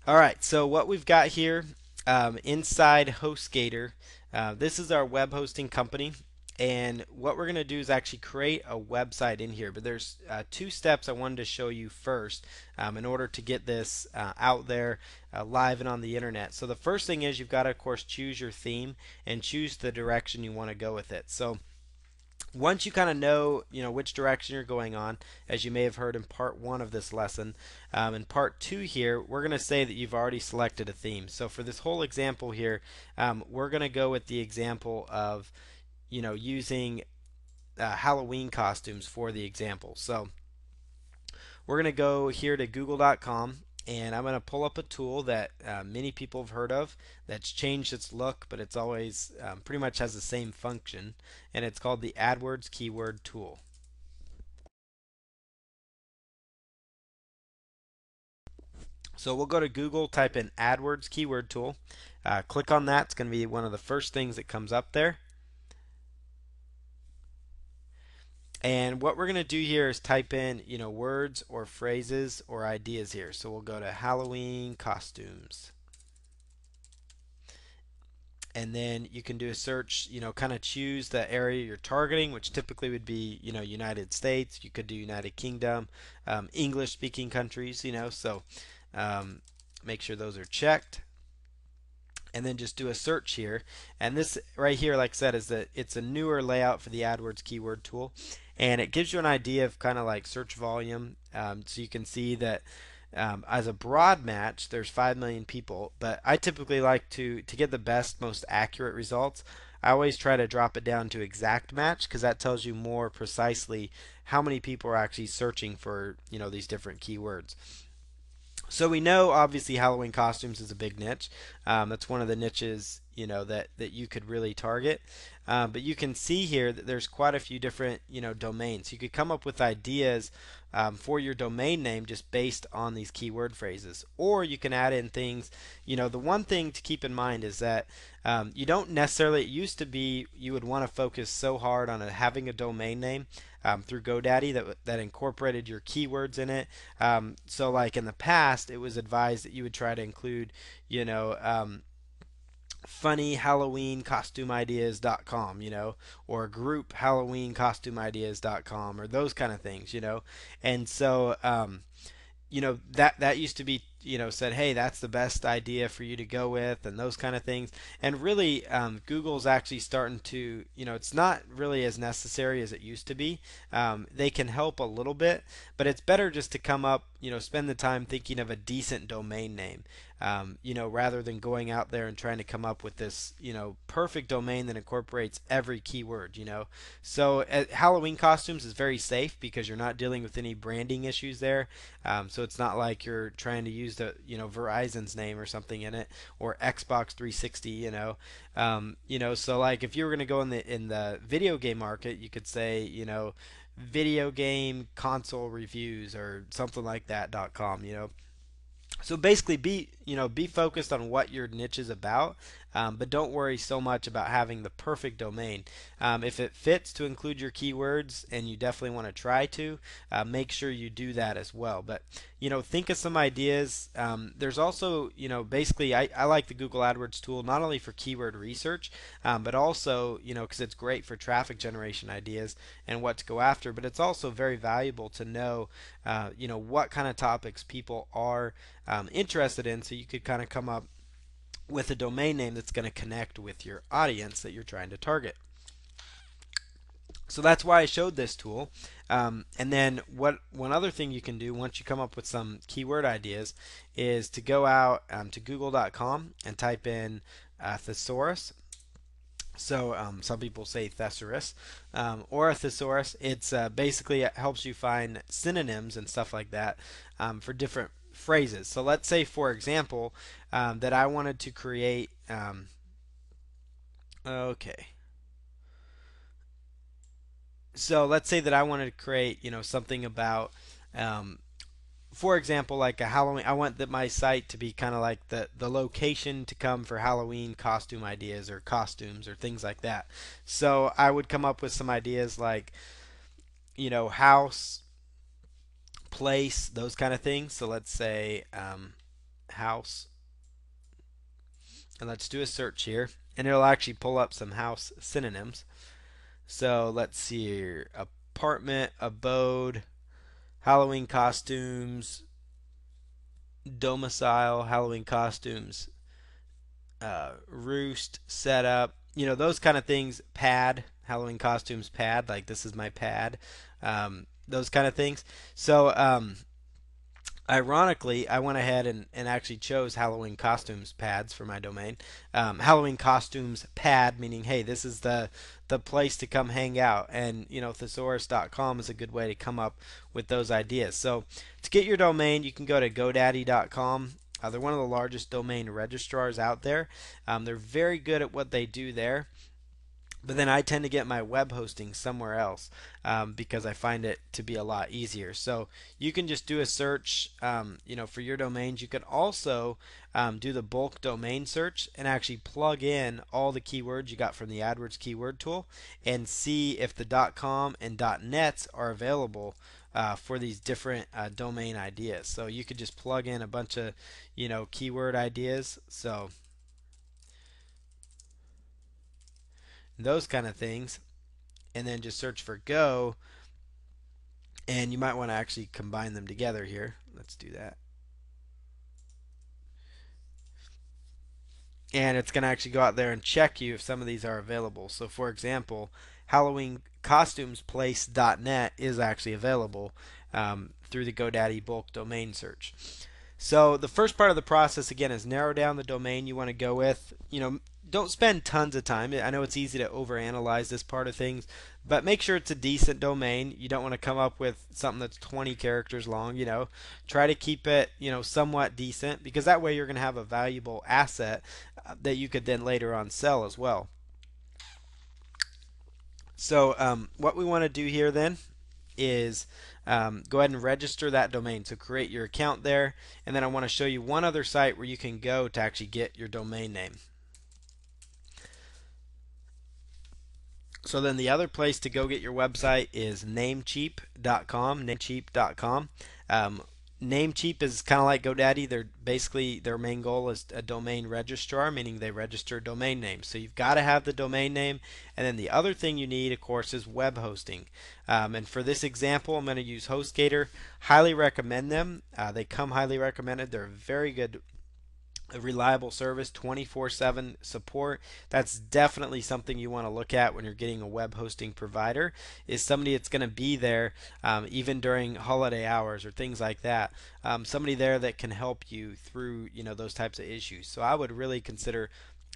All right, so what we've got here inside HostGator, this is our web hosting company. And what we're going to do is actually create a website in here. But there's two steps I wanted to show you first in order to get this out there live and on the internet. So the first thing is you've got to, of course, choose your theme and choose the direction you want to go with it. So once you kind of know, which direction you're going on, as you may have heard in part one of this lesson, in part two here, we're going to say that you've already selected a theme. So for this whole example here, we're going to go with the example of, using Halloween costumes for the example. So we're going to go here to google.com and I'm going to pull up a tool that many people have heard of that's changed its look, but it's always pretty much has the same function, and it's called the AdWords Keyword Tool. So we'll go to Google, type in AdWords Keyword Tool, click on that. It's going to be one of the first things that comes up there. And what we're going to do here is type in, words or phrases or ideas here. So we'll go to Halloween costumes. And then you can do a search, kind of choose the area you're targeting, which typically would be, United States. You could do United Kingdom, English speaking countries, so make sure those are checked. And then just do a search here. And this right here, like I said, it's a newer layout for the AdWords keyword tool. And it gives you an idea of kind of like search volume. So you can see that as a broad match, there's 5 million people, but I typically like to get the best, most accurate results. I always try to drop it down to exact match because that tells you more precisely how many people are actually searching for these different keywords. So we know obviously Halloween costumes is a big niche. That's one of the niches that you could really target. But you can see here that there's quite a few different domains. You could come up with ideas for your domain name just based on these keyword phrases, or you can add in things. The one thing to keep in mind is that you don't necessarily. It used to be you would want to focus so hard on having a domain name through GoDaddy that incorporated your keywords in it. So like in the past, it was advised that you would try to include, funny Halloween costume ideas.com, or group Halloween costume ideas.com, or those kind of things, And so, that used to be said, hey, that's the best idea for you to go with, and those kind of things. And really, Google's actually starting to, it's not really as necessary as it used to be. They can help a little bit, but it's better just to come up, spend the time thinking of a decent domain name, rather than going out there and trying to come up with this, perfect domain that incorporates every keyword. So Halloween costumes is very safe because you're not dealing with any branding issues there. So it's not like you're trying to use the Verizon's name or something in it, or Xbox 360. So like if you were going to go in the video game market, you could say video game console reviews or something like that.com. So basically, be focused on what your niche is about, but don't worry so much about having the perfect domain. If it fits to include your keywords, and you definitely want to try to, make sure you do that as well. But think of some ideas. There's also, basically, I like the Google AdWords tool not only for keyword research, but also, because it's great for traffic generation ideas and what to go after. But it's also very valuable to know, what kind of topics people are interested in, so you could kind of come up with a domain name that's going to connect with your audience that you're trying to target. So that's why I showed this tool. And then one other thing you can do once you come up with some keyword ideas is to go out to google.com and type in thesaurus. So some people say thesaurus or a thesaurus. It's basically it helps you find synonyms and stuff like that for different phrases. So let's say, for example, that I wanted to create. Okay. So let's say that I wanted to create, something about, um, for example, like a Halloween. I want my site to be kind of like the location to come for Halloween costume ideas or costumes or things like that. So I would come up with some ideas like, house, place, those kind of things. So let's say, house, and let's do a search here, and it'll actually pull up some house synonyms. So let's see here: apartment, abode, Halloween costumes, domicile, Halloween costumes, roost, setup, those kind of things. Pad, Halloween costumes, pad, like this is my pad, those kind of things. So, ironically, I went ahead and actually chose Halloween costumes pads for my domain. Halloween costumes pad, meaning, hey, this is the place to come hang out. And, thesaurus.com is a good way to come up with those ideas. So, to get your domain, you can go to GoDaddy.com. They're one of the largest domain registrars out there. They're very good at what they do there. But then I tend to get my web hosting somewhere else, because I find it to be a lot easier. So you can just do a search, for your domains. You can also do the bulk domain search and actually plug in all the keywords you got from the AdWords keyword tool and see if the .com and .nets are available for these different domain ideas. So you could just plug in a bunch of keyword ideas. So those kind of things, and then just search for Go, and you might want to actually combine them together here. Let's do that. And it's going to actually go out there and check you if some of these are available. So for example, HalloweenCostumesPlace.net is actually available through the GoDaddy bulk domain search. So the first part of the process again is narrow down the domain you want to go with. Don't spend tons of time. I know it's easy to overanalyze this part of things, but make sure it's a decent domain. You don't want to come up with something that's 20 characters long. Try to keep it, somewhat decent, because that way you're going to have a valuable asset that you could then later on sell as well. So what we want to do here then is go ahead and register that domain. So create your account there, and then I want to show you one other site where you can go to actually get your domain name. So then the other place to go get your website is Namecheap.com. Namecheap.com. Namecheap is kind of like GoDaddy. They're basically, their main goal is a domain registrar, meaning they register domain names. So you've got to have the domain name, and then the other thing you need, of course, is web hosting. And for this example, I'm going to use HostGator. Highly recommend them. They come highly recommended. They're very good, a reliable service, 24/7 support. That's definitely something you want to look at when you're getting a web hosting provider, is somebody that's going to be there even during holiday hours or things like that. Somebody there that can help you through those types of issues. So I would really consider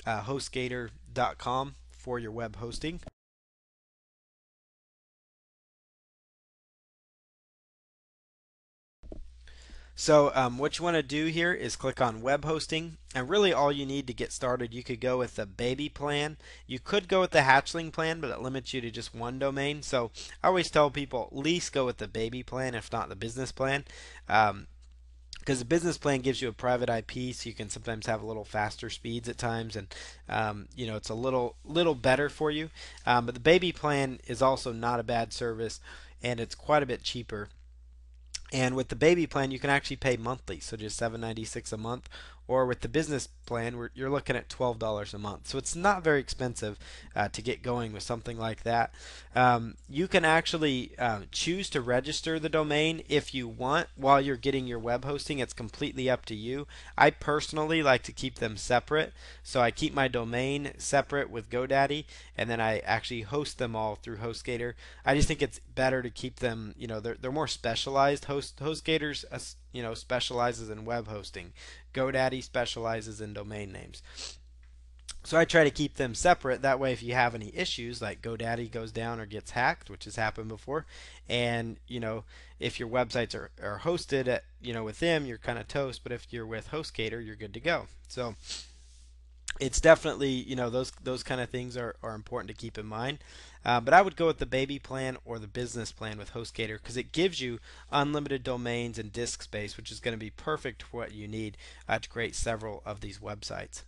HostGator.com for your web hosting. So what you want to do here is click on web hosting, and really all you need to get started, you could go with the baby plan. You could go with the hatchling plan, but it limits you to just one domain. So I always tell people at least go with the baby plan, if not the business plan. Because the business plan gives you a private IP, so you can sometimes have a little faster speeds at times, and it's a little better for you. But the baby plan is also not a bad service, and it's quite a bit cheaper. And with the baby plan, you can actually pay monthly, so just $7.96 a month. Or with the business plan, you're looking at $12 a month. So it's not very expensive to get going with something like that. You can actually choose to register the domain if you want while you're getting your web hosting. It's completely up to you. I personally like to keep them separate, so I keep my domain separate with GoDaddy, and then I actually host them all through HostGator. I just think it's better to keep them. They're more specialized. HostGator's specializes in web hosting. GoDaddy specializes in domain names. So I try to keep them separate. That way, if you have any issues, like GoDaddy goes down or gets hacked, which has happened before, and if your websites are hosted at with them, you're kind of toast. But if you're with HostGator, you're good to go. So it's definitely those kind of things are important to keep in mind. But I would go with the baby plan or the business plan with HostGator, because it gives you unlimited domains and disk space, which is going to be perfect for what you need to create several of these websites.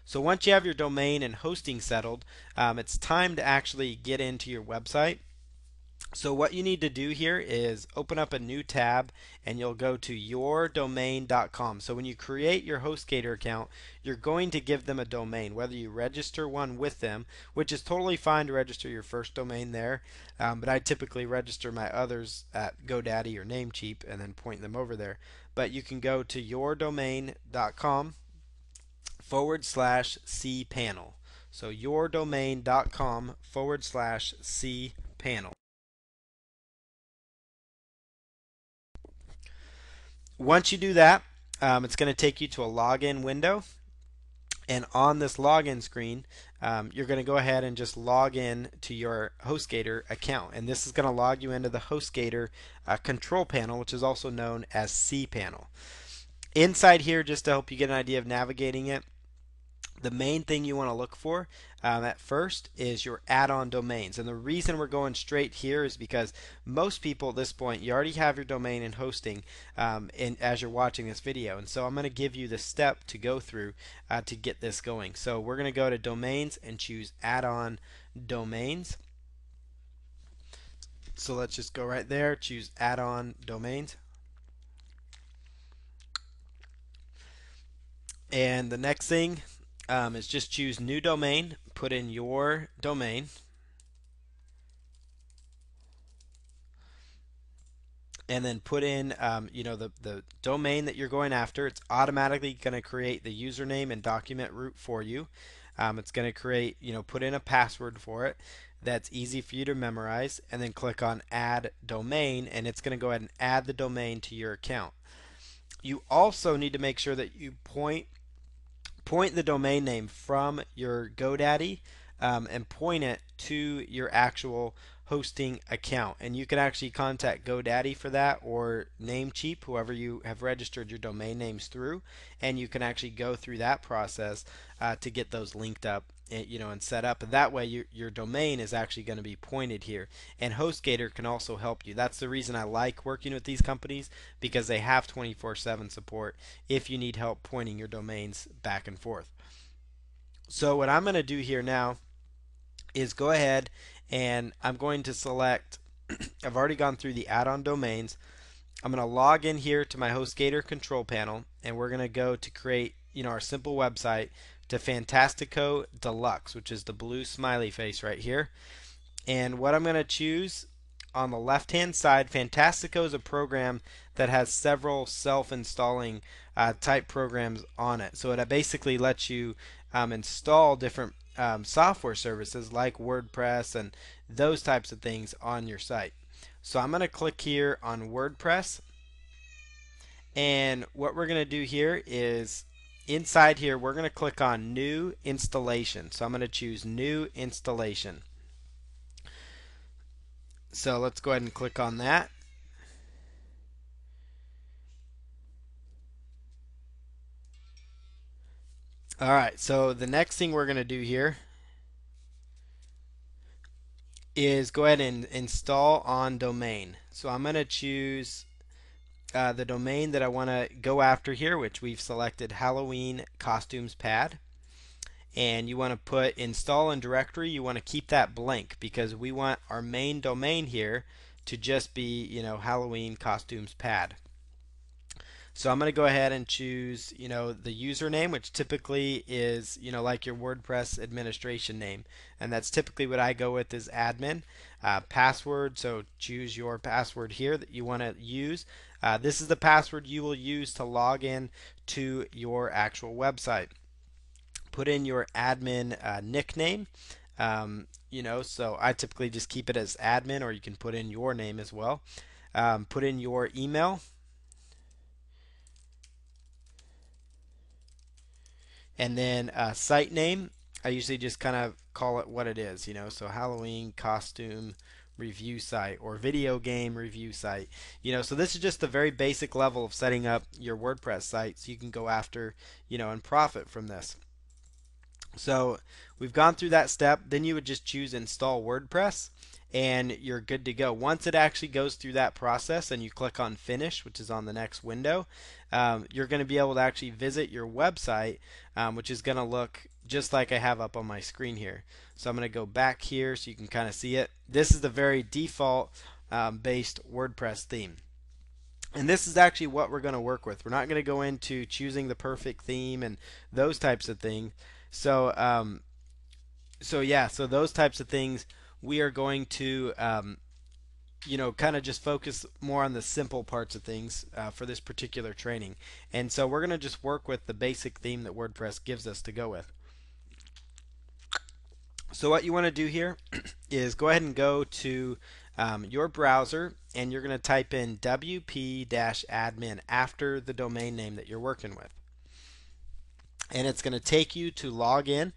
So once you have your domain and hosting settled, it's time to actually get into your website. So what you need to do here is open up a new tab and you'll go to yourdomain.com. So when you create your HostGator account, you're going to give them a domain, whether you register one with them, which is totally fine to register your first domain there. But I typically register my others at GoDaddy or Namecheap and then point them over there. But you can go to yourdomain.com /cpanel. So yourdomain.com /cpanel. Once you do that, it's going to take you to a login window. And on this login screen, you're going to go ahead and just log in to your HostGator account. And this is going to log you into the HostGator control panel, which is also known as cPanel. Inside here, just to help you get an idea of navigating it, the main thing you want to look for at first is your add-on domains. And the reason we're going straight here is because most people at this point, you already have your domain and hosting as you're watching this video. And so I'm going to give you the step to go through to get this going. So we're going to go to domains and choose add-on domains. So let's just go right there, choose add-on domains. And the next thing is just choose new domain, put in your domain, and then put in the domain that you're going after. It's automatically going to create the username and document root for you. It's going to create, put in a password for it that's easy for you to memorize, and then click on add domain, and it's going to go ahead and add the domain to your account. You also need to make sure that you point the domain name from your GoDaddy and point it to your actual hosting account. And you can actually contact GoDaddy for that, or Namecheap, whoever you have registered your domain names through, and you can actually go through that process to get those linked up and set up. And that way your domain is actually going to be pointed here. And HostGator can also help you. That's the reason I like working with these companies, because they have 24/7 support if you need help pointing your domains back and forth. So what I'm going to do here now is go ahead and I'm going to select I've already gone through the add-on domains. I'm going to log in here to my HostGator control panel, and we're going to go to create our simple website to Fantastico Deluxe, which is the blue smiley face right here. And what I'm going to choose on the left hand side, Fantastico is a program that has several self-installing type programs on it. So it basically lets you install different software services like WordPress and those types of things on your site. So I'm going to click here on WordPress, and what we're going to do here is inside here we're going to click on new installation. So I'm going to choose new installation. So let's go ahead and click on that. Alright, so the next thing we're going to do here is go ahead and install on domain. So I'm going to choose the domain that I want to go after here, which we've selected Halloween Costumes Pad. And you want to put install in directory. You want to keep that blank because we want our main domain here to just be Halloween Costumes Pad. So I'm going to go ahead and choose the username, which typically is like your WordPress administration name, and that's typically what I go with is admin. Password, so choose your password here that you want to use. This is the password you will use to log in to your actual website. Put in your admin nickname. So I typically just keep it as admin, or you can put in your name as well. Put in your email. And then site name, I usually just kind of call it what it is, so Halloween costume review site or video game review site. So this is just the very basic level of setting up your WordPress site so you can go after, and profit from this. So we've gone through that step. Then you would just choose install WordPress, and you're good to go. Once it actually goes through that process and you click on finish, which is on the next window, you're going to be able to actually visit your website, which is going to look just like I have up on my screen here. So I'm going to go back here so you can kind of see it. This is the very default based WordPress theme. And this is actually what we're going to work with. We're not going to go into choosing the perfect theme and those types of things. So, so those types of things we are going to, kind of just focus more on the simple parts of things for this particular training. And so we're going to just work with the basic theme that WordPress gives us to go with. So what you want to do here is go ahead and go to your browser, and you're going to type in wp-admin after the domain name that you're working with. And it's going to take you to log in.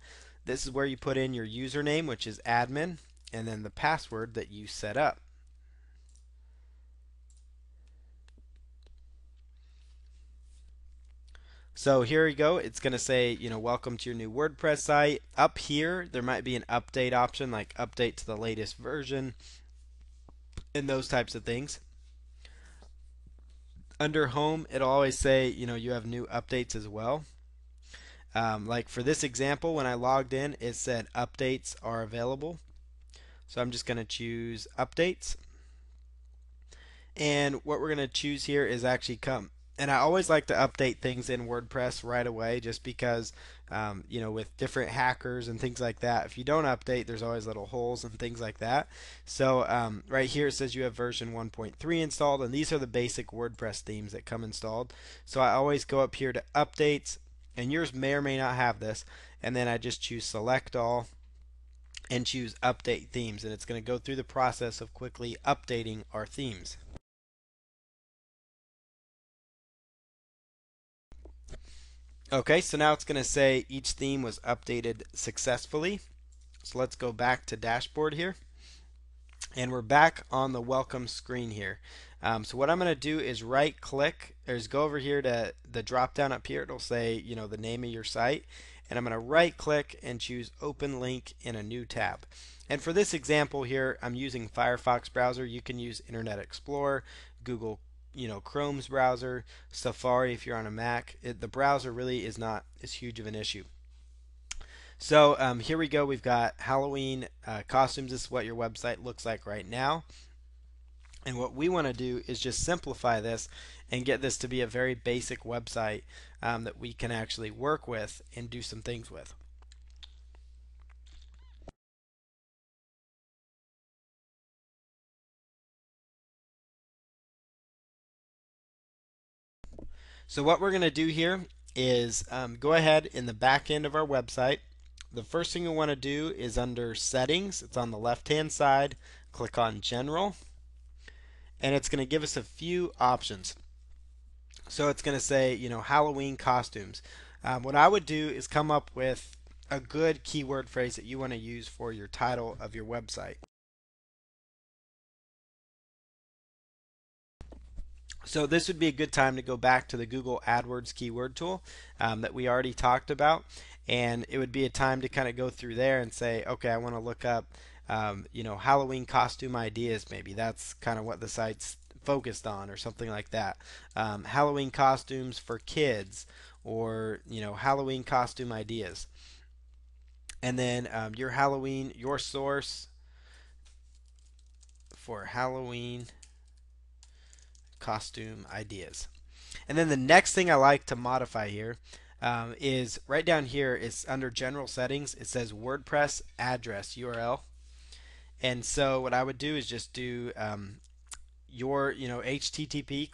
This is where you put in your username, which is admin, and then the password that you set up. So here you go. It's going to say, welcome to your new WordPress site. Up here, there might be an update option, like update to the latest version and those types of things. Under home, it'll always say, you have new updates as well. Like for this example, when I logged in, it said updates are available. So I'm just going to choose updates. And what we're going to choose here is actually come. And I always like to update things in WordPress right away just because, with different hackers and things like that, if you don't update, there's always little holes and things like that. So right here it says you have version 1.3 installed, and these are the basic WordPress themes that come installed. So I always go up here to updates, and yours may or may not have this, and then I just choose select all and choose update themes, and it's going to go through the process of quickly updating our themes. Okay, so now it's going to say each theme was updated successfully. So let's go back to dashboard here. And we're back on the welcome screen here. So what I'm going to do is right click, or is go over here to the drop down up here. It'll say, the name of your site. And I'm going to right click and choose open link in a new tab. And for this example here, I'm using Firefox browser. You can use Internet Explorer, Google Chrome's browser, Safari if you're on a Mac. The browser really is not as huge of an issue. So here we go. We've got Halloween costumes. This is what your website looks like right now. And what we want to do is just simplify this and get this to be a very basic website that we can actually work with and do some things with. So what we're going to do here is go ahead in the back end of our website. The first thing we want to do is under settings. It's on the left hand side. Click on general, and it's going to give us a few options. So it's going to say, Halloween costumes. What I would do is come up with a good keyword phrase that you want to use for your title of your website. So this would be a good time to go back to the Google AdWords keyword tool that we already talked about, and it would be a time to kind of go through there and say, okay, I want to look up, Halloween costume ideas. Maybe that's kind of what the site's focused on, or something like that. Halloween costumes for kids, or Halloween costume ideas. And then your source for Halloween costume ideas. And then the next thing I like to modify here is right down here. It's under general settings. It says WordPress address URL. And so what I would do is just do your http://.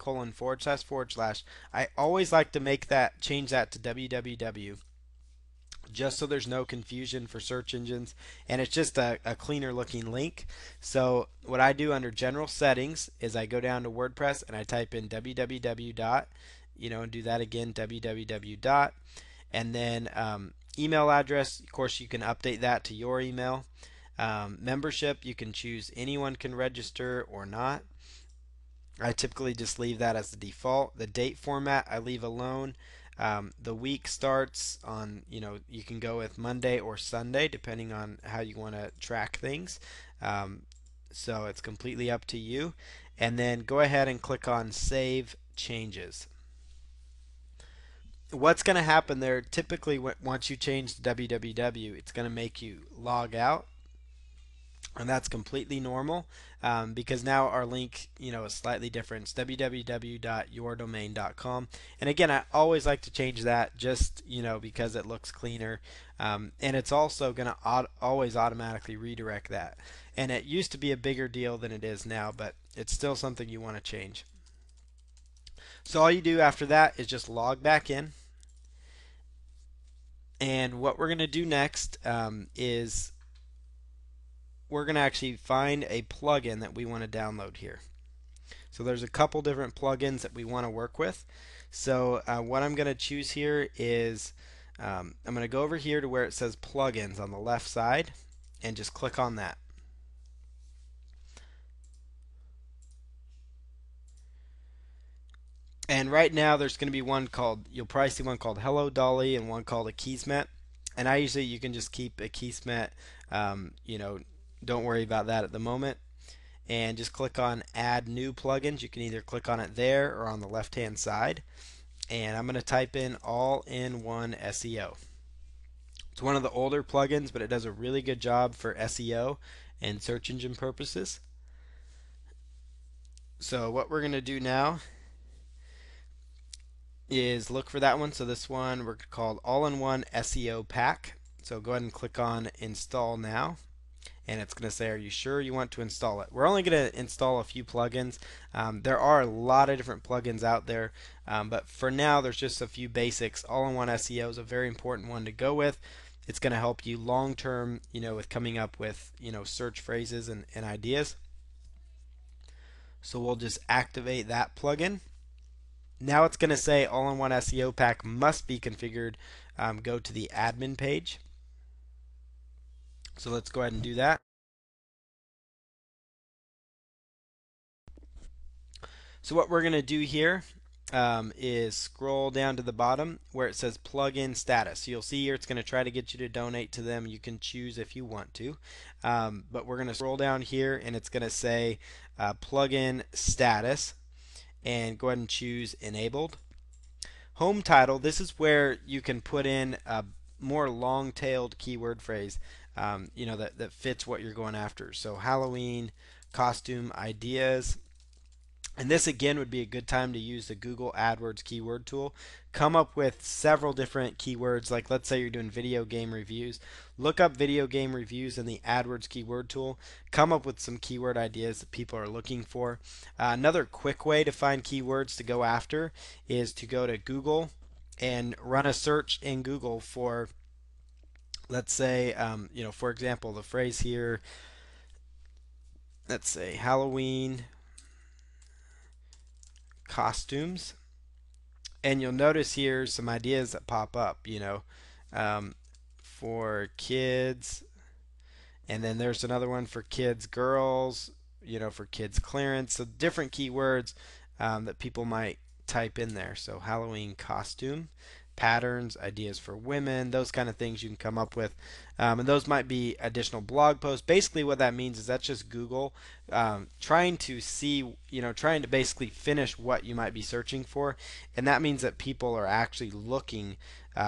I always like to change that to www, just so there's no confusion for search engines, and it's just a cleaner looking link. So what I do under general settings is I go down to WordPress and I type in www dot, and do that again, www dot, and then email address, of course you can update that to your email. Membership, you can choose anyone can register or not. I typically just leave that as the default. The date format I leave alone. The week starts on, you can go with Monday or Sunday depending on how you want to track things. So it's completely up to you. And then go ahead and click on Save Changes. What's going to happen there, typically once you change to www, it's going to make you log out, and that's completely normal, because now our link, is slightly different. It's www.yourdomain.com. And again, I always like to change that, just because it looks cleaner, and it's also going to always automatically redirect that. And it used to be a bigger deal than it is now, but it's still something you want to change. So all you do after that is just log back in. And what we're going to do next, is we're going to actually find a plugin that we want to download here. So there's a couple different plugins that we want to work with. So what I'm going to choose here is, I'm going to go over here to where it says plugins on the left side and just click on that. And right now there's going to be one called, you'll probably see one called Hello Dolly and one called Akismet. And you can just keep Akismet, don't worry about that at the moment. And just click on Add New Plugins. You can either click on it there or on the left hand side. And I'm going to type in All-in-One SEO. It's one of the older plugins, but it does a really good job for SEO and search engine purposes. So what we're going to do now is look for that one. So this one we're called All-in-One SEO Pack. So go ahead and click on Install Now. And it's going to say, are you sure you want to install it? We're only going to install a few plugins. There are a lot of different plugins out there, but for now there's just a few basics. All-in-One SEO is a very important one to go with. It's going to help you long term, with coming up with, search phrases and ideas. So we'll just activate that plugin. Now it's going to say All-in-One SEO Pack must be configured. Go to the admin page. So let's go ahead and do that. So what we're going to do here, is scroll down to the bottom where it says plugin status. So you'll see here it's going to try to get you to donate to them. You can choose if you want to. But we're going to scroll down here and it's going to say plugin status, and go ahead and choose enabled. Home title, this is where you can put in a more long-tailed keyword phrase, that fits what you're going after. So Halloween costume ideas. And this again would be a good time to use the Google AdWords keyword tool. Come up with several different keywords, like let's say you're doing video game reviews. Look up video game reviews in the AdWords keyword tool. Come up with some keyword ideas that people are looking for. Another quick way to find keywords to go after is to go to Google and run a search in Google for, let's say, for example, the phrase here, let's say Halloween costumes, and you'll notice here some ideas that pop up, for kids, and then there's another one for kids girls, for kids clearance. So different keywords that people might type in there. So Halloween costume, patterns, ideas for women, those kind of things you can come up with. And those might be additional blog posts. Basically what that means is that's just Google trying to see, trying to basically finish what you might be searching for. And that means that people are actually looking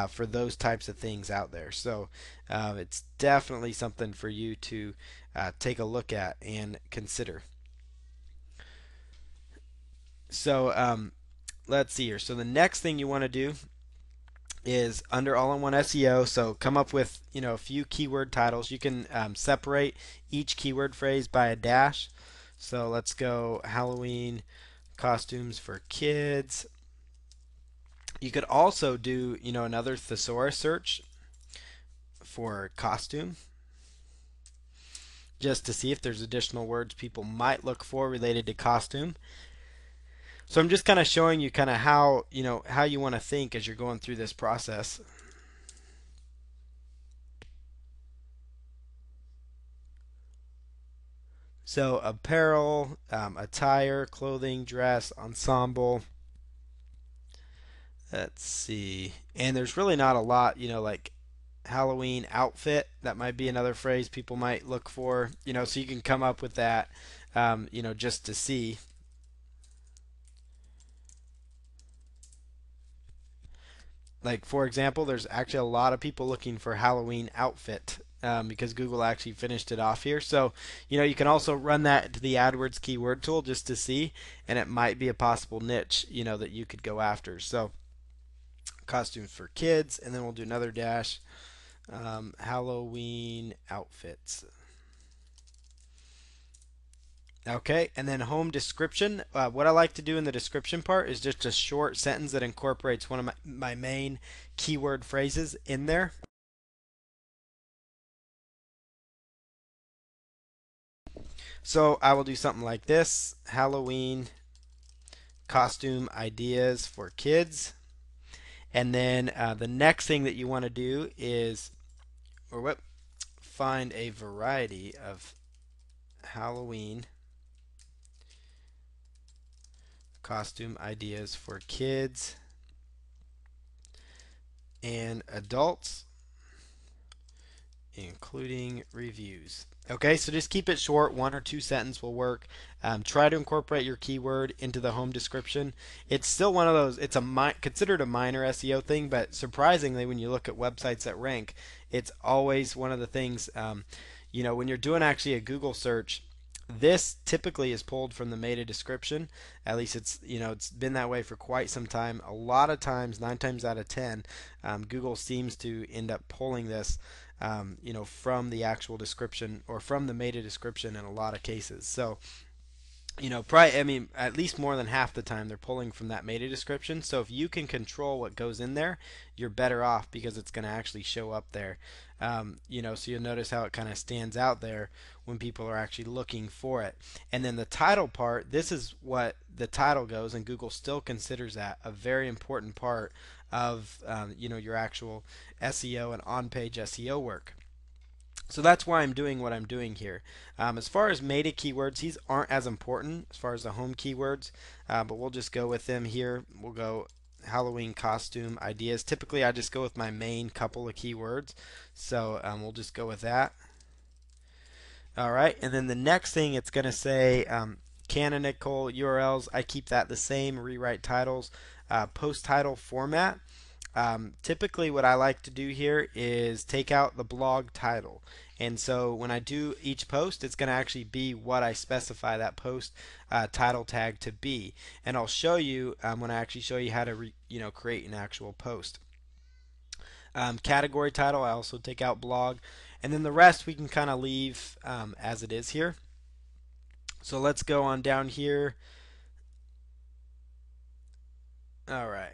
for those types of things out there. So it's definitely something for you to take a look at and consider. So let's see here. So the next thing you want to do is under All-in-One SEO. So come up with a few keyword titles. You can separate each keyword phrase by a dash. So let's go Halloween costumes for kids. You could also do another thesaurus search for costume, just to see if there's additional words people might look for related to costume. So I'm just kind of showing you kind of how you want to think as you're going through this process. So apparel, attire, clothing, dress, ensemble. Let's see. And there's really not a lot, like Halloween outfit. That might be another phrase people might look for, so you can come up with that, just to see. Like, for example, there's actually a lot of people looking for Halloween outfit, because Google actually finished it off here. So, you can also run that to the AdWords keyword tool just to see, and it might be a possible niche, that you could go after. So, costumes for kids, and then we'll do another dash, Halloween outfits. Okay, and then home description. What I like to do in the description part is just a short sentence that incorporates one of my main keyword phrases in there. So I will do something like this: Halloween costume ideas for kids. And then the next thing that you want to do is, or what, find a variety of Halloween costume ideas for kids and adults, including reviews. Okay, so just keep it short. One or two sentence will work. Try to incorporate your keyword into the home description. It's still one of those. It's considered a minor SEO thing, but surprisingly, when you look at websites that rank, it's always one of the things. When you're doing actually a Google search, this typically is pulled from the meta description. At least it's been that way for quite some time. A lot of times, 9 times out of 10, Google seems to end up pulling this, from the actual description or from the meta description in a lot of cases. So, probably, I mean, at least more than half the time they're pulling from that meta description. So if you can control what goes in there, you're better off because it's going to actually show up there. So you'll notice how it kind of stands out there when people are actually looking for it. And then the title part, this is what the title goes, and Google still considers that a very important part of your actual SEO and on-page SEO work. So that's why I'm doing what I'm doing here. As far as meta keywords, these aren't as important as far as the home keywords, but we'll just go with them here. We'll go Halloween costume ideas. Typically, I just go with my main couple of keywords, so we'll just go with that. All right, and then the next thing it's going to say, canonical URLs. I keep that the same. Rewrite titles, post title format. Typically what I like to do here is take out the blog title, and so when I do each post, it's going to actually be what I specify that post title tag to be, and I'll show you when I actually show you how to create an actual post. Category title, I also take out blog, and then the rest we can kind of leave as it is here. So let's go on down here. All right.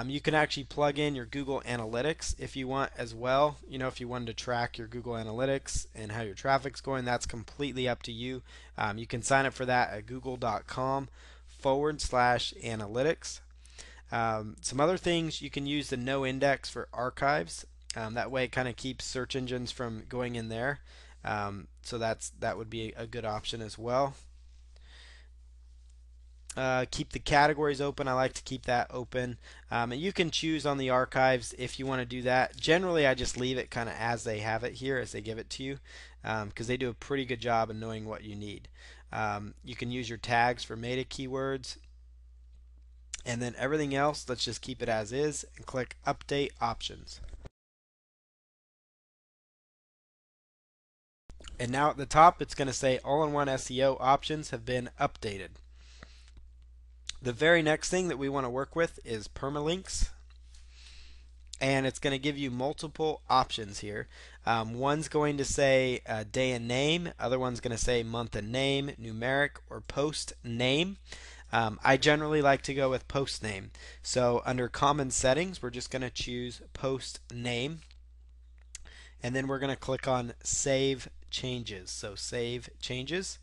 You can actually plug in your Google Analytics if you want as well. If you wanted to track your Google Analytics and how your traffic's going, that's completely up to you. You can sign up for that at google.com/analytics. Some other things, you can use the no index for archives. That way it kind of keeps search engines from going in there. So that would be a good option as well. Keep the categories open. I like to keep that open. And you can choose on the archives if you want to do that. Generally, I just leave it kind of as they have it here, as they give it to you, because they do a pretty good job in knowing what you need. You can use your tags for meta keywords. And then everything else, let's just keep it as is and click Update Options. And now at the top, it's going to say All-in-One SEO options have been updated. The very next thing that we want to work with is permalinks, and it's going to give you multiple options here. One's going to say day and name, other one's going to say month and name, numeric, or post name. I generally like to go with post name. So under common settings, we're just going to choose post name, and then we're going to click on save changes. So save changes.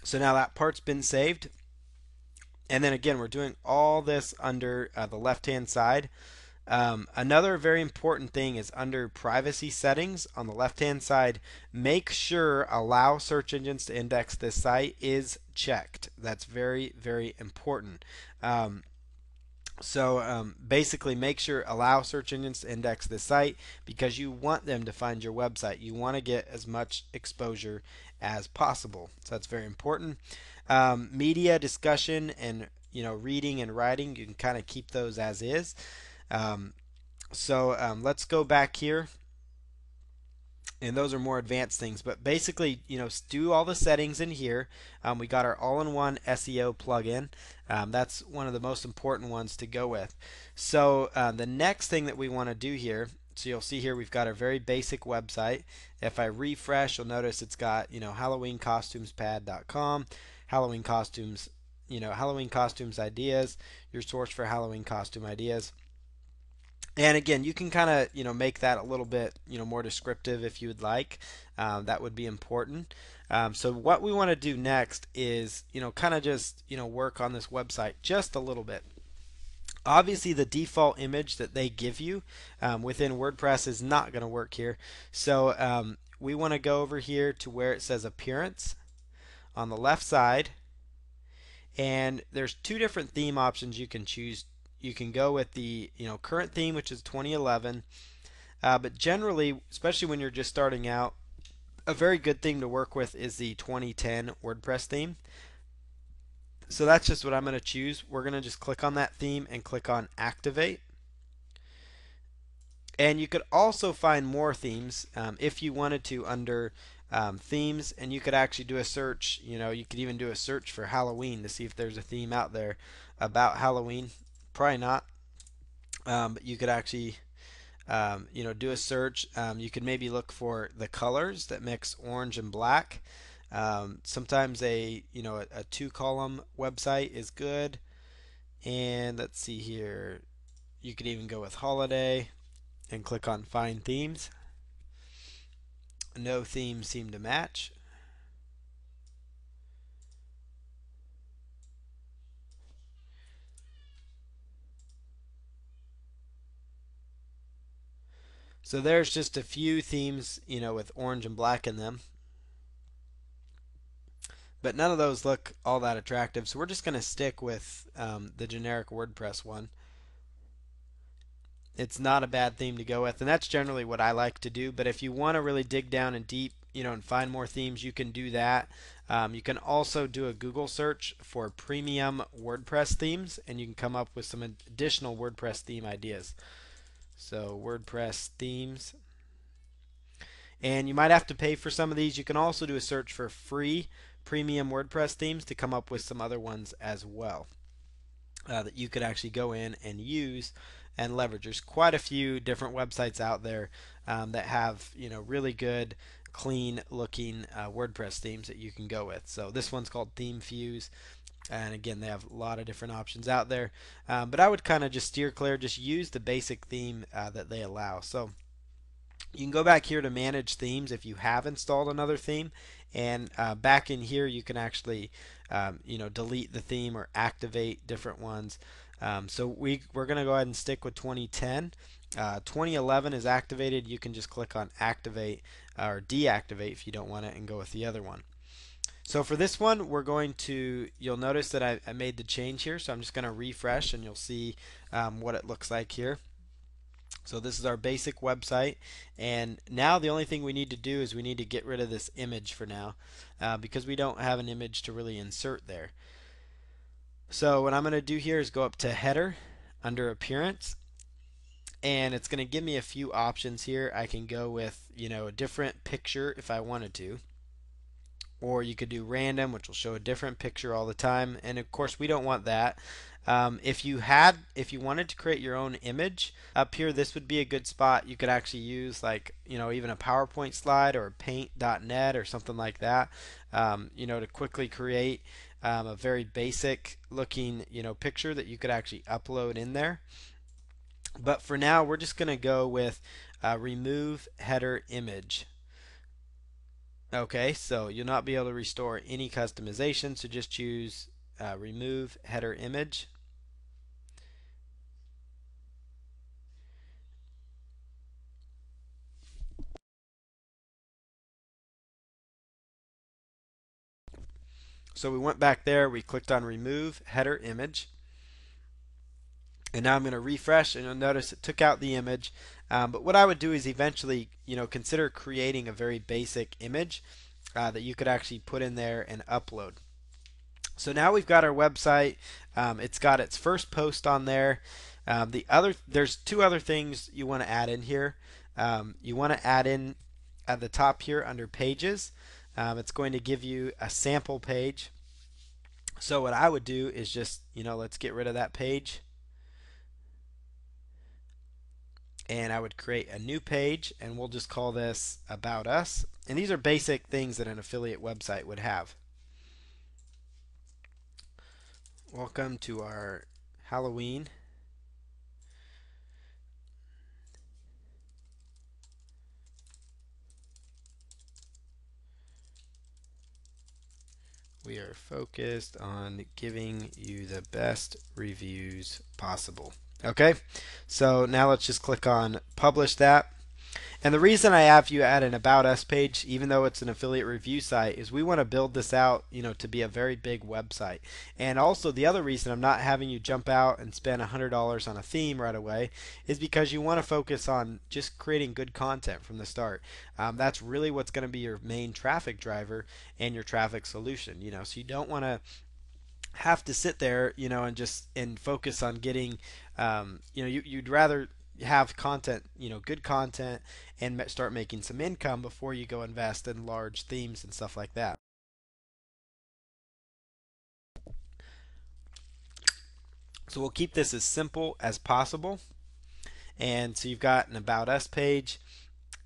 So now that part's been saved. And then again, we're doing all this under the left hand side. Another very important thing is under privacy settings on the left hand side, make sure allow search engines to index this site is checked. That's very, very important. Basically, make sure allow search engines to index this site because you want them to find your website. You want to get as much exposure as possible. So that's very important. Media discussion and reading and writing, you can kind of keep those as is. Um, let's go back here, and those are more advanced things. But basically, do all the settings in here. We got our all-in-one SEO plugin. That's one of the most important ones to go with. So the next thing that we want to do here, so you'll see here we've got a very basic website. If I refresh, you'll notice it's got HalloweenCostumesPad.com, Halloween costumes, Halloween costumes ideas, your source for Halloween costume ideas. And again, you can kind of make that a little bit more descriptive if you would like. That would be important. So what we want to do next is kind of just work on this website just a little bit. Obviously, the default image that they give you within WordPress is not going to work here. So we want to go over here to where it says Appearance on the left side, and there's two different theme options you can choose. You can go with the current theme, which is 2011, but generally, especially when you're just starting out, a very good theme to work with is the 2010 WordPress theme. So that's just what I'm going to choose. We're going to just click on that theme and click on Activate. And you could also find more themes if you wanted to under themes, and you could actually do a search. You could even do a search for Halloween to see if there's a theme out there about Halloween. Probably not, but you could actually do a search. You could maybe look for the colors that mix orange and black. Sometimes a two-column website is good. And let's see here, you could even go with holiday and click on find themes. No themes seem to match. So there's just a few themes with orange and black in them, but none of those look all that attractive. So we're just going to stick with the generic WordPress one. It's not a bad theme to go with, and that's generally what I like to do. But if you want to really dig down and deep, and find more themes, you can do that. You can also do a Google search for premium WordPress themes, and you can come up with some additional WordPress theme ideas. So WordPress themes, and you might have to pay for some of these. You can also do a search for free premium WordPress themes to come up with some other ones as well that you could actually go in and use and leverage. There's quite a few different websites out there that have really good, clean looking WordPress themes that you can go with. So this one's called ThemeFuse, and again, they have a lot of different options out there. But I would kind of just steer clear, just use the basic theme that they allow. So you can go back here to manage themes if you have installed another theme, and back in here you can actually delete the theme or activate different ones. So we're going to go ahead and stick with 2010. 2011 is activated. You can just click on activate or deactivate if you don't want it and go with the other one. So for this one, we're going to, you'll notice that I made the change here, so I'm just going to refresh and you'll see what it looks like here. So this is our basic website, and now the only thing we need to do is we need to get rid of this image for now because we don't have an image to really insert there. So what I'm going to do here is go up to header under appearance, and it's going to give me a few options here. I can go with a different picture if I wanted to, or you could do random, which will show a different picture all the time, and of course we don't want that. If you wanted to create your own image up here, this would be a good spot. You could actually use even a PowerPoint slide or paint.net or something like that to quickly create a very basic looking picture that you could actually upload in there. But for now, we're just going to go with remove header image. Okay, so you'll not be able to restore any customization, so just choose remove header image. So we went back there, we clicked on remove header image, and now I'm going to refresh, and you'll notice it took out the image. But what I would do is eventually, consider creating a very basic image that you could actually put in there and upload. So now we've got our website. It's got its first post on there. There's two other things you want to add in here. You want to add in at the top here under pages. It's going to give you a sample page. So what I would do is just, let's get rid of that page. And I would create a new page, and we'll just call this About Us. And these are basic things that an affiliate website would have. Welcome to our Halloween we are focused on giving you the best reviews possible. Okay, so now let's just click on publish that. And the reason I have you add an About Us page, even though it's an affiliate review site, is we want to build this out, to be a very big website. And also the other reason I'm not having you jump out and spend $100 on a theme right away is because you want to focus on just creating good content from the start. That's really what's going to be your main traffic driver and your traffic solution. So you don't want to have to sit there, and focus on getting, you'd rather have content, good content, and start making some income before you go invest in large themes and stuff like that. So we'll keep this as simple as possible. And so you've got an About Us page,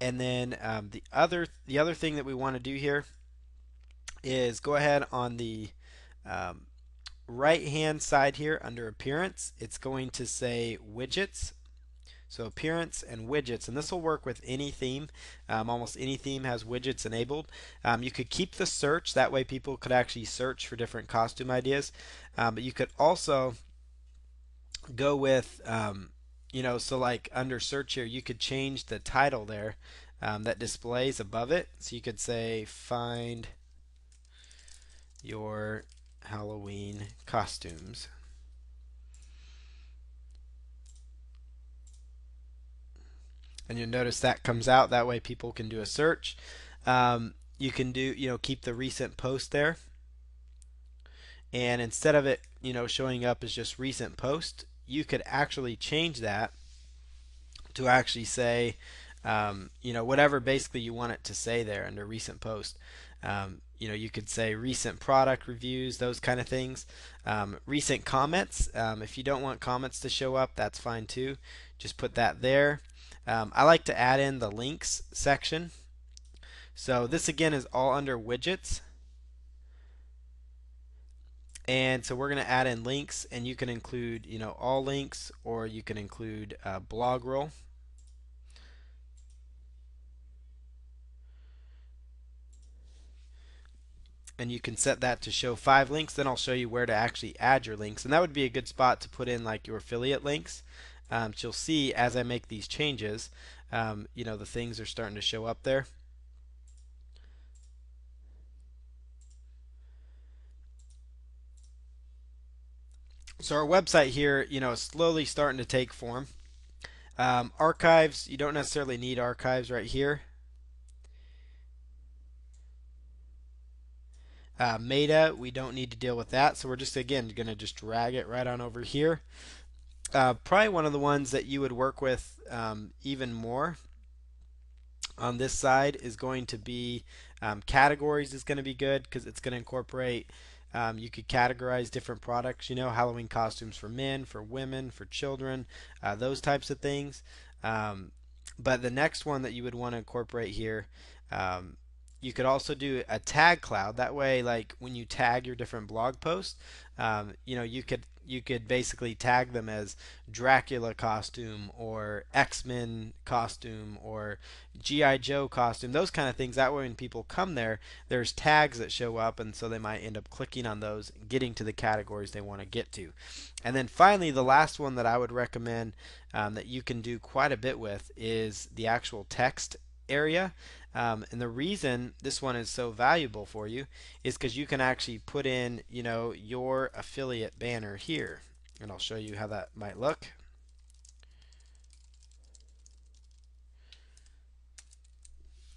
and then the other thing that we want to do here is go ahead on the right hand side here under appearance. It's going to say widgets. So appearance and widgets, and this will work with any theme. Almost any theme has widgets enabled. You could keep the search, that way people could actually search for different costume ideas. But you could also go with, so like under search here, you could change the title there that displays above it. So you could say find your Halloween costumes. And you'll notice that comes out. That way people can do a search. You can do, keep the recent post there. And instead of it, showing up as just recent post, you could actually change that to actually say, whatever basically you want it to say there under recent post. You could say recent product reviews, those kind of things. Recent comments, if you don't want comments to show up, that's fine too. Just put that there. I like to add in the links section. So this again is all under widgets. And so we're going to add in links, and you can include, all links, or you can include blog roll. And you can set that to show 5 links. Then I'll show you where to actually add your links, and that would be a good spot to put in like your affiliate links. So you'll see as I make these changes, the things are starting to show up there. So our website here, is slowly starting to take form. Archives, you don't necessarily need archives right here. Meta, we don't need to deal with that, so we're just again going to just drag it right on over here. Probably one of the ones that you would work with even more on this side is going to be categories is going to be good because it's going to incorporate, you could categorize different products, Halloween costumes for men, for women, for children, those types of things. But the next one that you would want to incorporate here, you could also do a tag cloud. That way, like when you tag your different blog posts, you could basically tag them as Dracula costume or X-Men costume or G.I. Joe costume, those kind of things. That way when people come there, there's tags that show up, and so they might end up clicking on those, getting to the categories they want to get to. And then finally, the last one that I would recommend that you can do quite a bit with is the actual text area. And the reason this one is so valuable for you is because you can actually put in, your affiliate banner here. And I'll show you how that might look.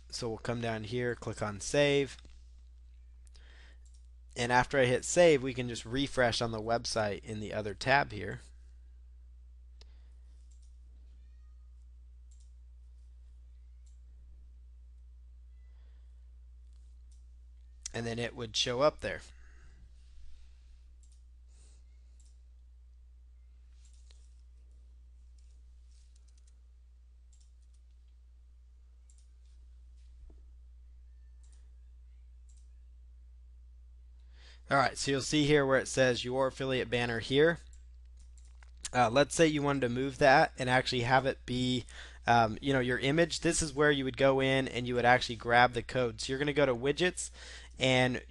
So we'll come down here, click on save. And after I hit save, we can just refresh on the website in the other tab here. And then it would show up there. All right, so you'll see here where it says your affiliate banner here. Let's say you wanted to move that and actually have it be, your image. This is where you would go in and you would actually grab the code. So you're going to go to widgets, and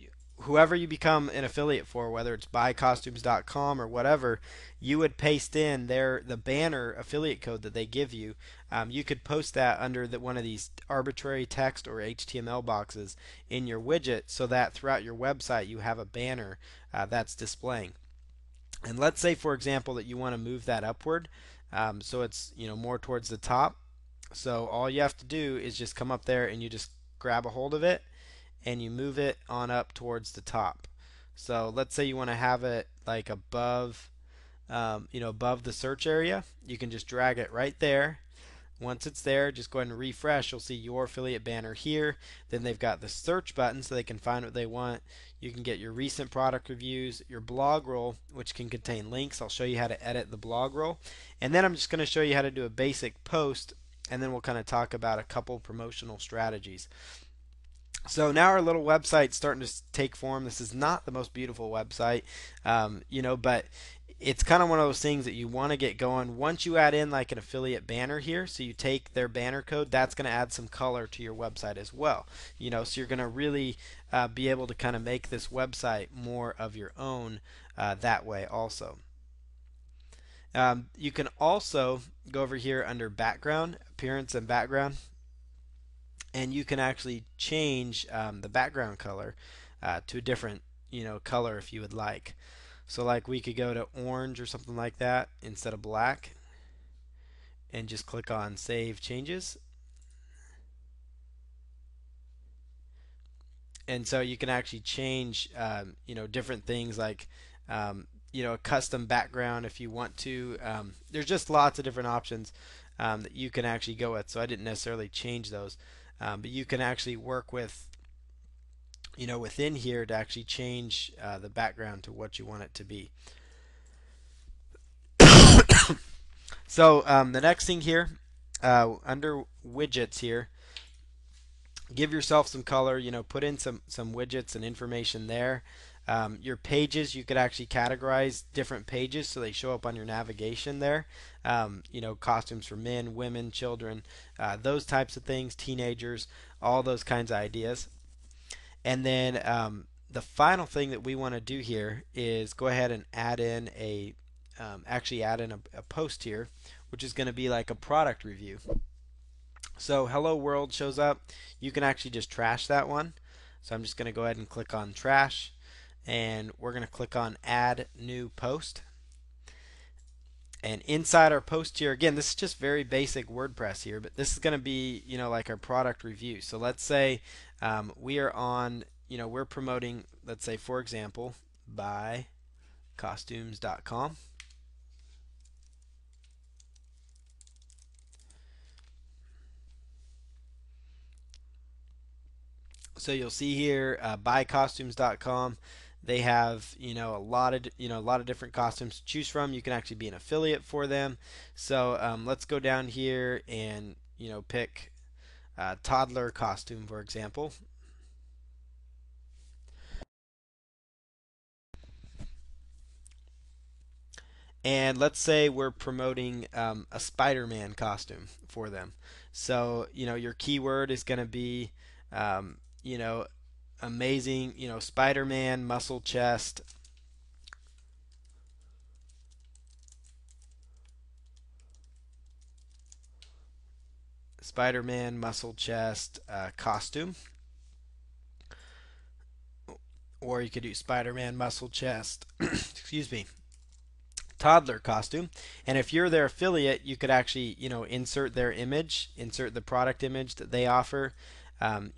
whoever you become an affiliate for, whether it's buycostumes.com or whatever, you would paste in the banner affiliate code that they give you. You could post that under one of these arbitrary text or HTML boxes in your widget, so that throughout your website you have a banner that's displaying. And let's say, for example, that you want to move that upward, so it's more towards the top. So all you have to do is just come up there and you just grab a hold of it and you move it on up towards the top. So let's say you want to have it like above, above the search area. You can just drag it right there. Once it's there, just go ahead and refresh. You'll see your affiliate banner here. Then they've got the search button so they can find what they want. You can get your recent product reviews, your blog roll, which can contain links. I'll show you how to edit the blog roll. And then I'm just going to show you how to do a basic post, and then we'll kind of talk about a couple promotional strategies. So now our little website's starting to take form. This is not the most beautiful website, but it's kind of one of those things that you want to get going. Once you add in like an affiliate banner here, so you take their banner code, that's going to add some color to your website as well. So you're going to really be able to kind of make this website more of your own that way also. You can also go over here under background, appearance and background, and you can actually change the background color to a different color if you would like. So like we could go to orange or something like that instead of black, and just click on save changes. And so you can actually change different things like a custom background if you want to. There's just lots of different options that you can actually go with. So I didn't necessarily change those. But you can actually work with, within here to actually change the background to what you want it to be. So the next thing here, under widgets here, give yourself some color. Put in some widgets and information there. Your pages, you could actually categorize different pages so they show up on your navigation there. Costumes for men, women, children, those types of things, teenagers, all those kinds of ideas. And then the final thing that we want to do here is go ahead and add in a post here, which is going to be like a product review. So hello world shows up. You can actually just trash that one. So I'm just going to go ahead and click on trash, and we're going to click on add new post. And inside our post here, again, this is just very basic WordPress here, but this is going to be, like our product review. So let's say we are on, we're promoting, let's say, for example, buycostumes.com. So you'll see here, buycostumes.com. They have a lot of different costumes to choose from. You can actually be an affiliate for them. So let's go down here and pick toddler costume, for example. And let's say we're promoting a Spider-Man costume for them. So your keyword is going to be um, you know amazing, Spider-Man muscle chest. Spider-Man muscle chest costume, or you could do Spider-Man muscle chest, excuse me, toddler costume. And if you're their affiliate, you could actually, insert their image, insert the product image that they offer.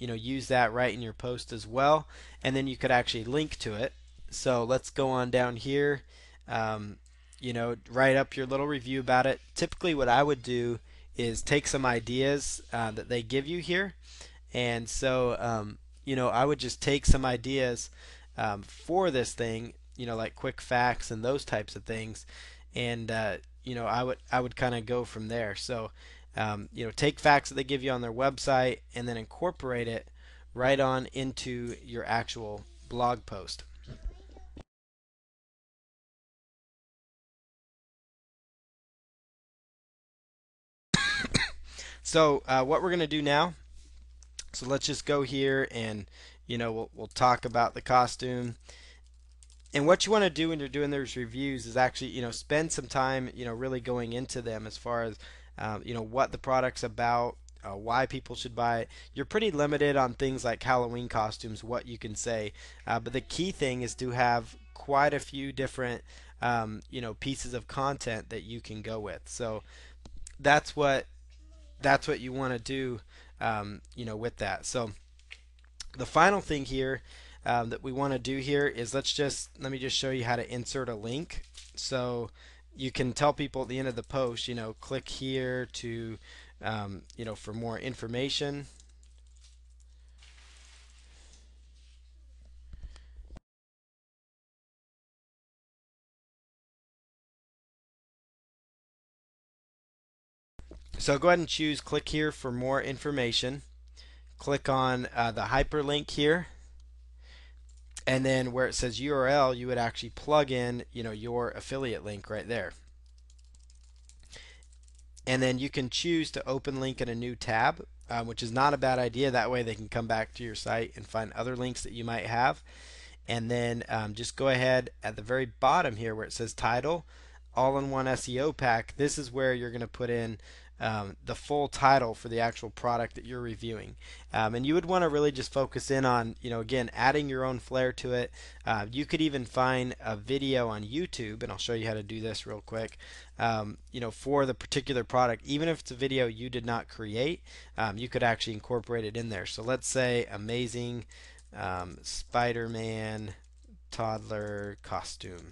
Use that right in your post as well, and then you could actually link to it. So let's go on down here. Write up your little review about it. Typically, what I would do is take some ideas that they give you here, and so I would just take some ideas for this thing, like quick facts and those types of things, and I would kind of go from there. So take facts that they give you on their website and then incorporate it right on into your actual blog post. So what we're going to do now, so let's just go here and we'll talk about the costume. And what you want to do when you're doing those reviews is actually spend some time really going into them as far as what the product's about, why people should buy it. You're pretty limited on things like Halloween costumes, what you can say, but the key thing is to have quite a few different pieces of content that you can go with. So that's what you want to do with that. So the final thing here that we want to do here is let me just show you how to insert a link. So you can tell people at the end of the post, click here to for more information. So go ahead and choose click here for more information. Click on the hyperlink here, and then where it says URL, you would actually plug in your affiliate link right there. And then you can choose to open link in a new tab, which is not a bad idea. That way they can come back to your site and find other links that you might have. And then just go ahead at the very bottom here where it says title, all-in-one SEO pack. This is where you're going to put in the full title for the actual product that you're reviewing. And you would want to really just focus in on, again, adding your own flair to it. You could even find a video on YouTube, and I'll show you how to do this real quick, for the particular product. Even if it's a video you did not create, you could actually incorporate it in there. So let's say amazing Spider-Man toddler costume.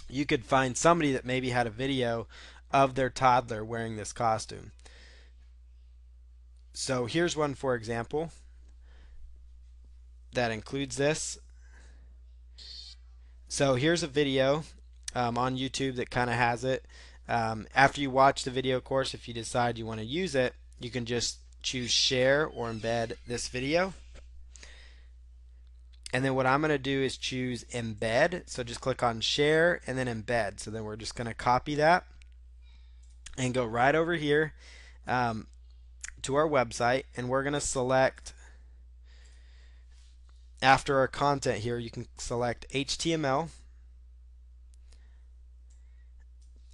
You could find somebody that maybe had a video of their toddler wearing this costume. So here's one for example that includes this. So here's a video on YouTube that kind of has it. After you watch the video, of course, if you decide you want to use it, you can just choose share or embed this video. And then what I'm going to do is choose embed. So just click on share and then embed. So then we're just going to copy that and go right over here to our website, and we're going to select, after our content here, you can select HTML,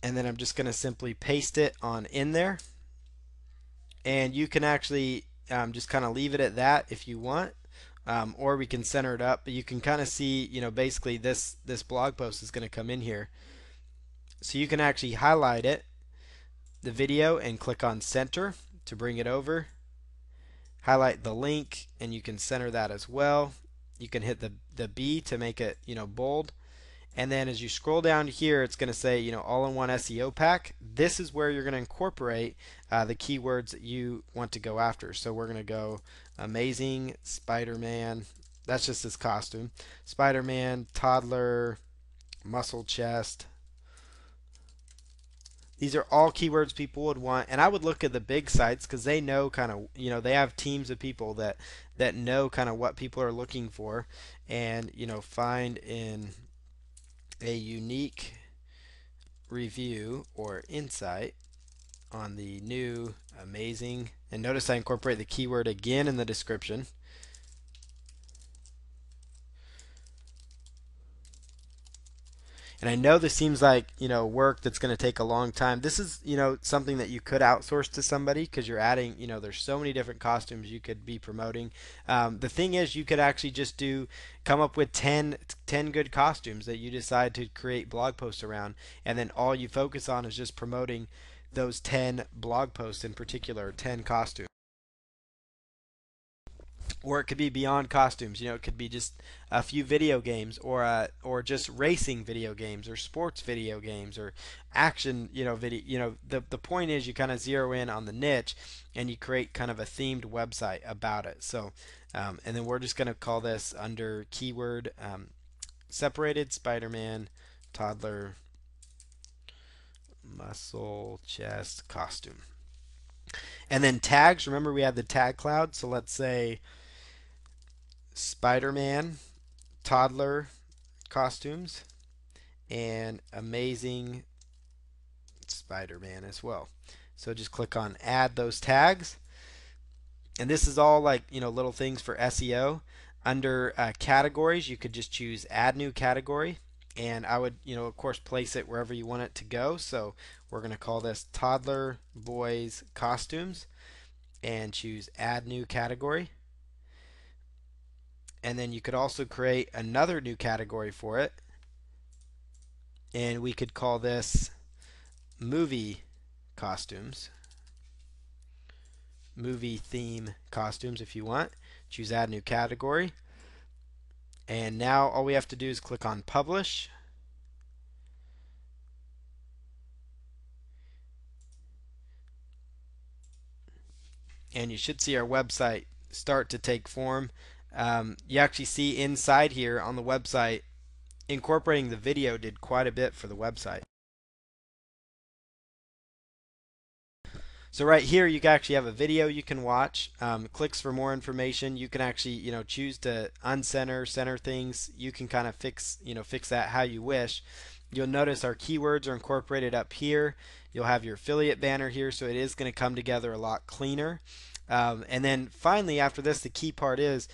and then I'm just going to simply paste it on in there. And you can actually just kind of leave it at that if you want. Or we can center it up, but you can kind of see, basically this blog post is going to come in here. So you can actually highlight it, the video, and click on center to bring it over. Highlight the link, and you can center that as well. You can hit the B to make it bold. And then as you scroll down here, it's going to say all-in-one SEO pack. This is where you're going to incorporate the keywords that you want to go after. So we're going to go amazing Spider-Man. That's just his costume. Spider-Man toddler muscle chest. These are all keywords people would want, and I would look at the big sites because they know kind of, they have teams of people that know kind of what people are looking for, and find in a unique review or insight on the new amazing, and notice I incorporate the keyword again in the description. And I know this seems like, work that's going to take a long time. This is, something that you could outsource to somebody because you're adding, there's so many different costumes you could be promoting. The thing is, you could actually just come up with 10 good costumes that you decide to create blog posts around. And then all you focus on is just promoting those 10 blog posts in particular, 10 costumes. Or it could be beyond costumes. It could be just a few video games, or just racing video games, or sports video games, or action, video. The point is you kind of zero in on the niche, and you create kind of a themed website about it. So, and then we're just going to call this under keyword separated Spider-Man toddler muscle chest costume. And then tags. Remember we had the tag cloud. So let's say Spider-Man toddler costumes and amazing Spider-Man as well. So just click on add those tags. And this is all like, little things for SEO. Under categories, you could just choose add new category. And I would, of course, place it wherever you want it to go. So we're going to call this toddler boys costumes and choose add new category. And then you could also create another new category for it. And we could call this movie costumes. Movie theme costumes if you want. Choose add new category. And now all we have to do is click on publish. And you should see our website start to take form. You actually see inside here on the website, incorporating the video did quite a bit for the website. So right here, you can actually have a video you can watch. Clicks for more information. You can actually, choose to uncenter, center things. You can kind of fix that how you wish. You'll notice our keywords are incorporated up here. You'll have your affiliate banner here, so it is going to come together a lot cleaner. And then finally, after this, the key part is,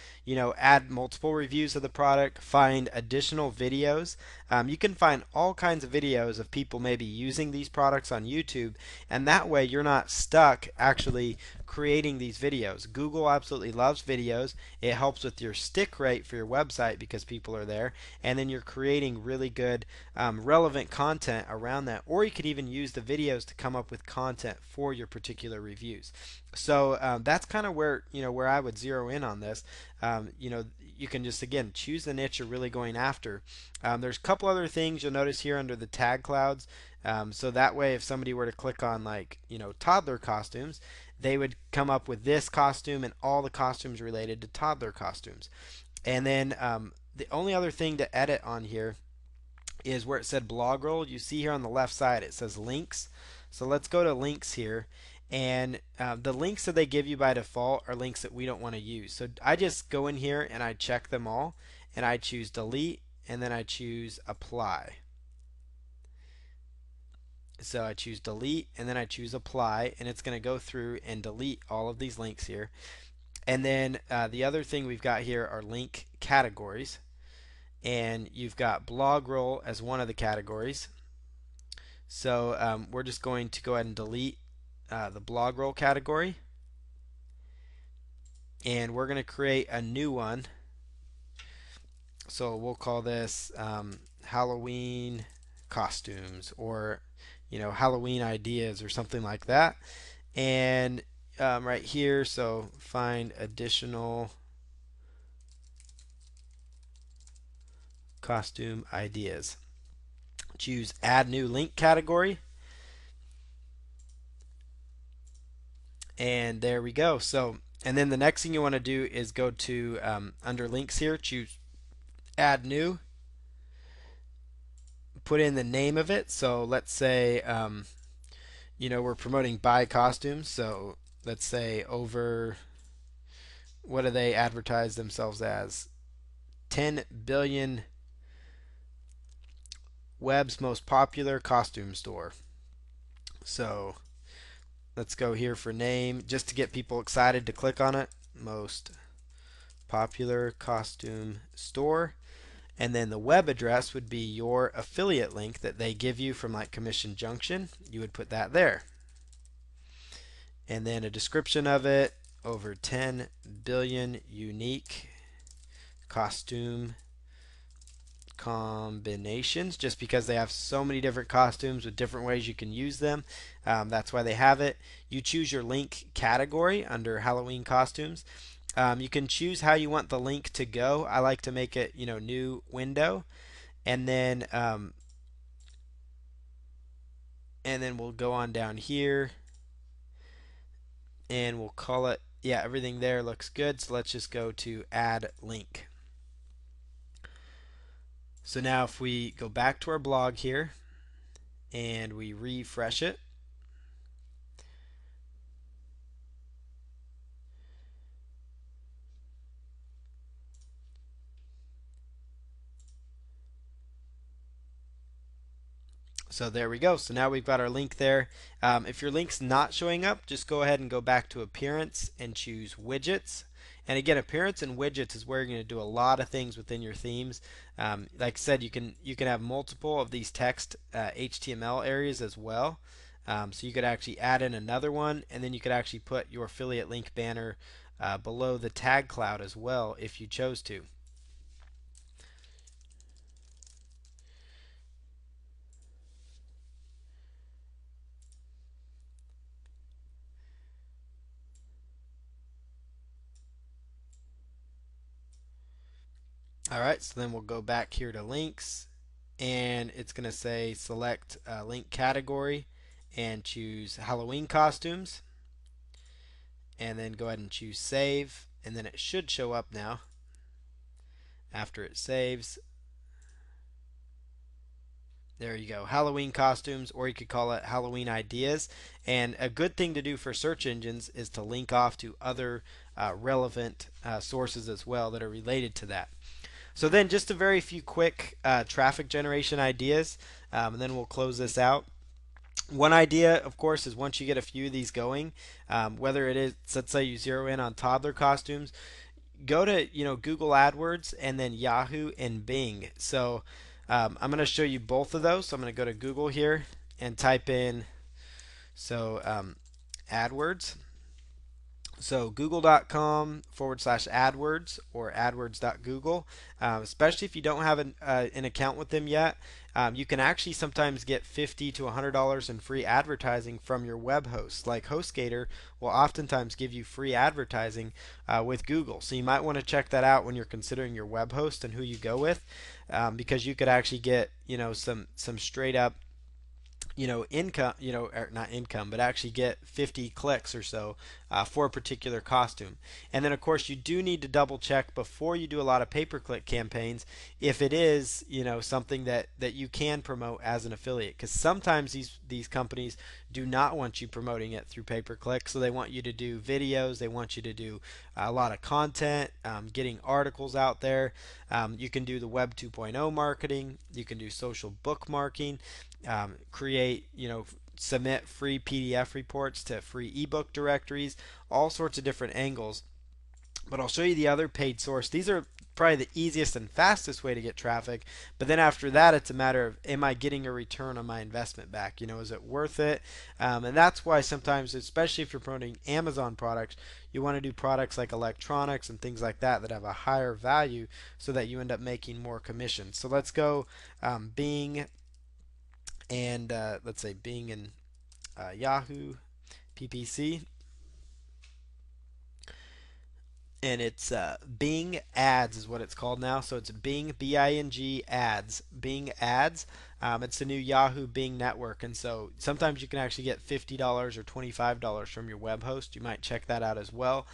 add multiple reviews of the product, find additional videos. You can find all kinds of videos of people maybe using these products on YouTube, and that way you're not stuck actually creating these videos. Google absolutely loves videos. It helps with your stick rate for your website because people are there, and then you're creating really good relevant content around that. Or you could even use the videos to come up with content for your particular reviews. So that's kind of where I would zero in on this. You can just again choose the niche you're really going after. There's a couple other things you'll notice here under the tag clouds. So that way, if somebody were to click on like toddler costumes, they would come up with this costume and all the costumes related to toddler costumes. And then the only other thing to edit on here is where it said blog roll. You see here on the left side it says links. So let's go to links here. And the links that they give you by default are links that we don't want to use. So I just go in here and I check them all, and I choose delete, and then I choose apply. So I choose delete, and then I choose apply, and it's going to go through and delete all of these links here. And then the other thing we've got here are link categories, and you've got blog roll as one of the categories. So we're just going to go ahead and delete the blog roll category, and we're going to create a new one. So we'll call this Halloween costumes, or Halloween ideas, or something like that. And right here, so find additional costume ideas. Choose add new link category, and there we go. So, and then the next thing you want to do is go to under links here, choose add new, put in the name of it. So let's say we're promoting buy costumes, so let's say over, what do they advertise themselves as? 10 billion web's most popular costume store. So let's go here for name, just to get people excited to click on it. Most popular costume store. And then the web address would be your affiliate link that they give you from like Commission Junction. You would put that there. And then a description of it: over 10 billion unique costume combinations, just because they have so many different costumes with different ways you can use them. That's why they have it. You choose your link category under Halloween costumes. You can choose how you want the link to go. I like to make it, new window, and then we'll go on down here and we'll call it, yeah, everything there looks good. So let's just go to add link. So now if we go back to our blog here and we refresh it, so there we go. So now we've got our link there. If your link's not showing up, just go ahead and go back to Appearance and choose Widgets. And again, Appearance and Widgets is where you're going to do a lot of things within your themes. Like I said, you can have multiple of these text HTML areas as well. So you could actually add in another one, and then you could actually put your affiliate link banner below the tag cloud as well if you chose to. All right, so then we'll go back here to links, and it's going to say select link category and choose Halloween costumes, and then go ahead and choose save, and then it should show up now after it saves. There you go, Halloween costumes, or you could call it Halloween ideas. And a good thing to do for search engines is to link off to other relevant sources as well that are related to that. So then just a very few quick traffic generation ideas, and then we'll close this out. One idea, of course, is once you get a few of these going, whether it is, let's say you zero in on toddler costumes, go to Google AdWords and then Yahoo and Bing. So I'm going to show you both of those. So I'm going to go to Google here and type in AdWords. So google.com/AdWords or AdWords.Google. Especially if you don't have an account with them yet, you can actually sometimes get $50 to $100 in free advertising from your web host. Like HostGator will oftentimes give you free advertising with Google. So you might want to check that out when you're considering your web host and who you go with, because you could actually get some straight up income, or not income, but actually get 50 clicks or so for a particular costume. And then, of course, you do need to double check before you do a lot of pay-per-click campaigns if it is, something that you can promote as an affiliate. Because sometimes these companies do not want you promoting it through pay-per-click, so they want you to do videos, they want you to do a lot of content, getting articles out there. You can do the Web 2.0 marketing, you can do social bookmarking, create, submit free PDF reports to free ebook directories, all sorts of different angles. But I'll show you the other paid source. These are probably the easiest and fastest way to get traffic. But then after that, it's a matter of, am I getting a return on my investment back? Is it worth it? And that's why sometimes, especially if you're promoting Amazon products, you want to do products like electronics and things like that that have a higher value, so that you end up making more commissions. So let's go Bing, and let's say Bing and Yahoo PPC, and it's Bing Ads is what it's called now. So it's Bing, Bing Ads, Bing Ads. It's the new Yahoo Bing network, and so sometimes you can actually get $50 or $25 from your web host. You might check that out as well.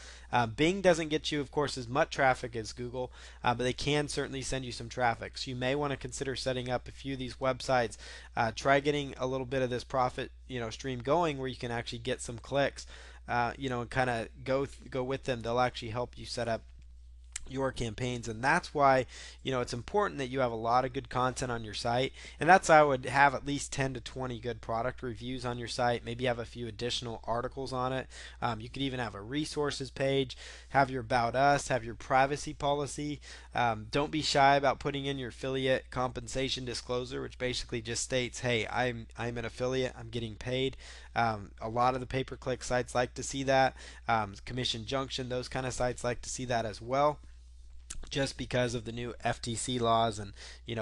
Bing doesn't get you, of course, as much traffic as Google, but they can certainly send you some traffic. So you may want to consider setting up a few of these websites. Try getting a little bit of this profit, stream going, where you can actually get some clicks. And kind of go with them. They'll actually help you set up your campaigns. And that's why, it's important that you have a lot of good content on your site. And that's why I would have at least 10 to 20 good product reviews on your site, maybe have a few additional articles on it. You could even have a resources page, have your about us, have your privacy policy. Don't be shy about putting in your affiliate compensation disclosure, which basically just states, hey, I'm an affiliate, I'm getting paid. A lot of the pay-per-click sites like to see that. Commission Junction, those kind of sites like to see that as well, just because of the new FTC laws and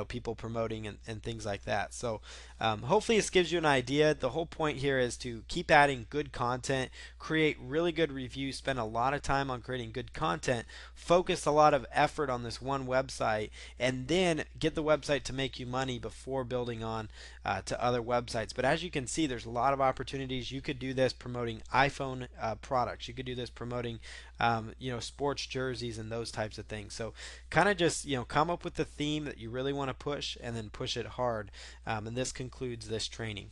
people promoting and things like that. So hopefully this gives you an idea. The whole point here is to keep adding good content, create really good reviews, spend a lot of time on creating good content, focus a lot of effort on this one website, and then get the website to make you money before building on to other websites. But as you can see, there's a lot of opportunities. You could do this promoting iPhone products. You could do this promoting sports jerseys and those types of things. So kind of just come up with the theme that you really want to push and then push it hard. And this concludes this training.